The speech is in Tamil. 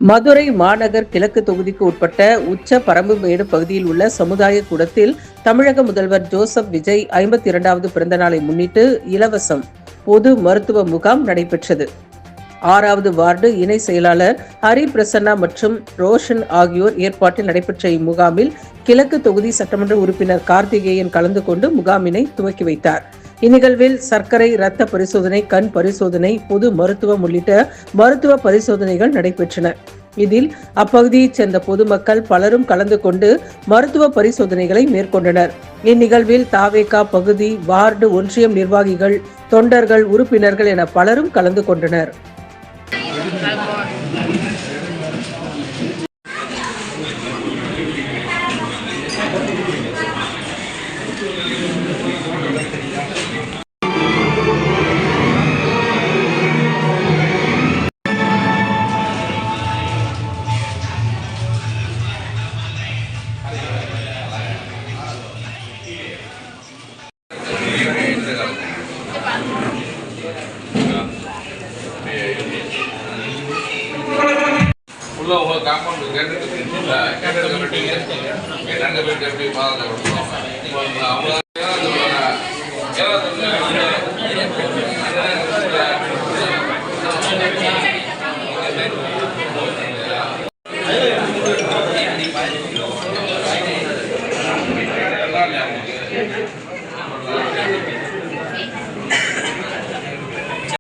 மதுரை மாநகர் கிழக்கு தொகுதிக்கு உட்பட்ட உச்ச பரம்புமேடு பகுதியில் உள்ள சமுதாய கூடத்தில் தமிழக முதல்வர் ஜோசப் விஜய் 52வது பிறந்த நாளை முன்னிட்டு இலவசம் பொது மருத்துவ முகாம் நடைபெற்றது. 6வது வார்டு இணை செயலாளர் ஹரி பிரசன்னா மற்றும் ரோஷன் ஆகியோர் ஏற்பாட்டில் நடைபெற்ற இம்முகாமில் கிழக்கு தொகுதி சட்டமன்ற உறுப்பினர் கார்த்திகேயன் கலந்து கொண்டு முகாமினை துவக்கி வைத்தார். இந்நிகழ்வில் சர்க்கரை, இரத்த பரிசோதனை, கண் பரிசோதனை, பொது மருத்துவம் உள்ளிட்ட மருத்துவ பரிசோதனைகள் நடைபெற்றன. இதில் அப்பகுதியைச் சேர்ந்த பொதுமக்கள் பலரும் கலந்து கொண்டு மருத்துவ பரிசோதனைகளை மேற்கொண்டனர். இந்நிகழ்வில் தாவேகா பகுதி, வார்டு, ஒன்றியம் நிர்வாகிகள், தொண்டர்கள், உறுப்பினர்கள் என பலரும் கலந்து கொண்டனர். உங்க காம்பவுண்ட் கேட்டதுக்கு எப்படி பாதை